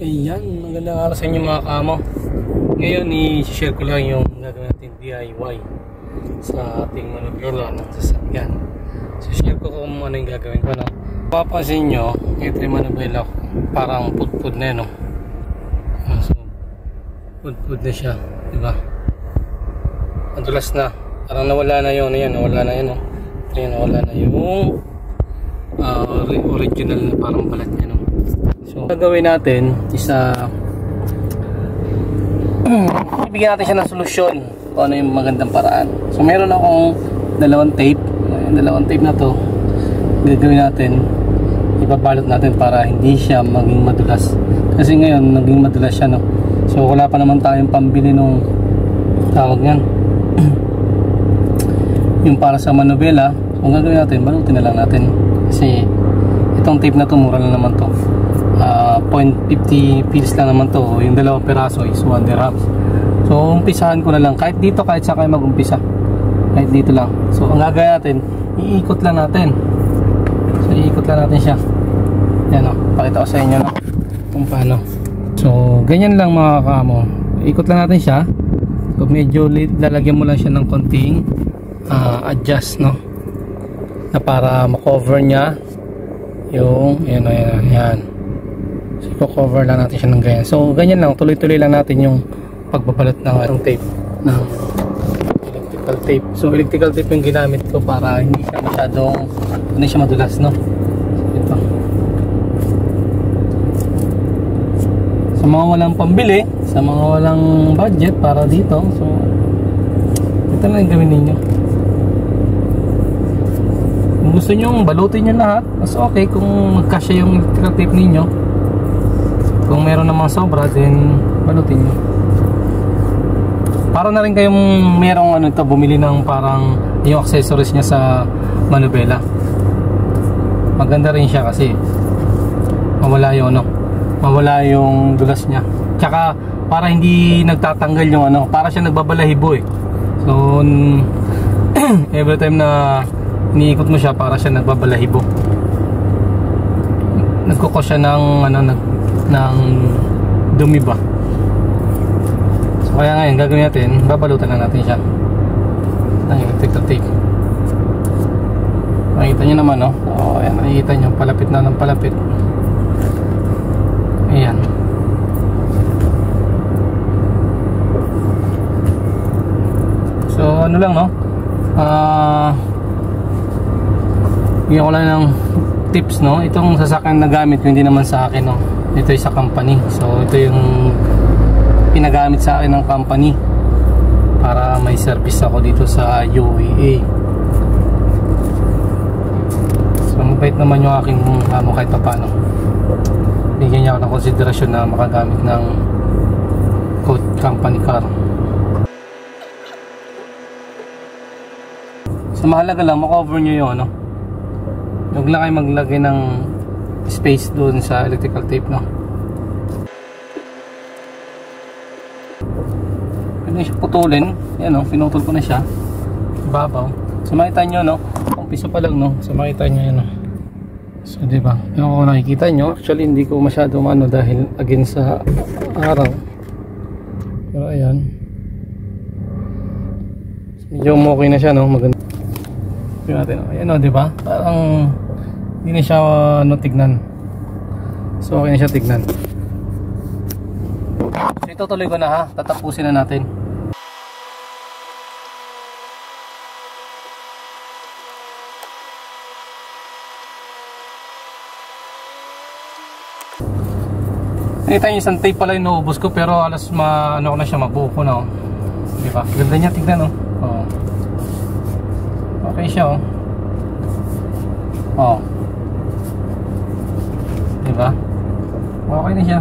Ayan, magandang araw sa inyo mga kamo. Ngayon i-share ko lang yung gagawin natin DIY sa ating manubela ng sasakyan. So share ko kung ano yung gagawin ko, no? Papansin nyo, ito yung manubela ko, parang pudpud na yun, no? So pudpud na siya, diba? Madulas na, parang nawala na yun, ayan, nawala na yun, no? Ayan, nawala na yung original na parang balat niya, no? So gagawin natin isa ibigyan natin siya ng solusyon kung ano yung magandang paraan. So meron akong dalawang tape. Ayan, dalawang tape na to. Gagawin natin, ipabalot natin para hindi siya maging madulas. Kasi ngayon naging madulas siya, no? So wala pa naman tayong pambili nung tawag yan yung para sa manubela. So gagawin natin, balutin na lang natin. Kasi itong tape na to mura lang naman to. 0.50 pieces lang naman to. Yung dalawang peraso is 1 dirham. So umpisahan ko na lang kahit dito, kahit sa kayo mag-umpisa, kahit dito lang. So ang gagawin natin, iikot lang natin. So iikot lang natin siya. Yan, o, pakita ko sa inyo, no, kung paano. So ganyan lang mga kamo, ikot lang natin siya. So medyo lalagyan mo lang siya ng konting adjust, no, na para makover niya yung yan. So cover lang natin siya ng ganyan. So ganyan lang, tuloy-tuloy lang natin yung pagbabalot ng atong tape, ng electrical tape. So electrical tape yung ginamit ko para hindi siya masyadong, hindi siya madulas, no. So, ito. Sa mga walang pambili, sa mga walang budget para dito, so ito na yung gawin ninyo. Kung gusto nyo balutin nyo lahat, mas okay kung magkasya yung electrical tape ninyo. Kung meron namang sobra, then balutin nyo. Para na rin kayong merong ano ito, bumili ng parang yung accessories niya sa manubela. Maganda rin siya kasi mawala yung ano, mawala yung dulas niya. Tsaka para hindi nagtatanggal yung ano, para siya nagbabalahibo eh. So every time na iniikot mo siya, para siya nagbabalahibo. Nagkukos siya ng ano, ng dumi ba. So kaya ngayon gagawin natin, babalutan lang natin siya ng electrical tape. Makikita nyo naman, no? O ayan, nakikita nyo, palapit na ng palapit. Ayan. So ano lang, no, bigyan ko lang ng tips, no. Itong sasakyan na gamit ko hindi naman sa akin, no. Ito ay sa company. So ito yung pinagamit sa akin ng company para may service ako dito sa UEA. So mabait naman yung aking amo kahit pa paano. Bigyan niya ako ng konsiderasyon na makagamit ng company car. So mahalaga lang makover nyo yung ano, huwag lang kayo maglagay ng space doon sa electrical tape, no. Pwede siya putulin. Yan, no, pinutol ko na siya babaw. So makita nyo, no, umpisa pa lang, no. So makita nyo yan, no. So diba, yung kung nakikita nyo, actually hindi ko masyado ano dahil against sa araw, pero ayan, so, medyo okay na siya, no. Maganda yung natin, no. Ayan, no, diba, parang hindi na siya ano, tignan. So okay na siya tignan. So itutuloy ko na, ha. Tatapusin na natin. Nakita nyo, isang tape pala yung naubos ko, pero alas ano ko na siya, mabuo ko na, oh. Diba? Ganda niya tignan, oh. Oh. Okay siya, oh. Oh. Diba? Okay na siya.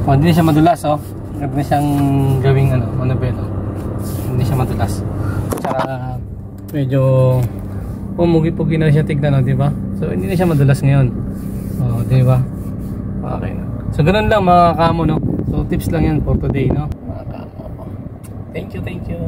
Oh, hindi na siya madulas, oh. Ganda na siyang gawing ano, manubela. Hindi siya madulas. Tsaka medyo pumugi-pugi na siya tignan, oh, diba? So hindi na siya madulas ngayon. Oh, diba? Okay na. So ganun lang mga kamo, no. So tips lang yan for today, no. Mga kamo. Thank you, thank you.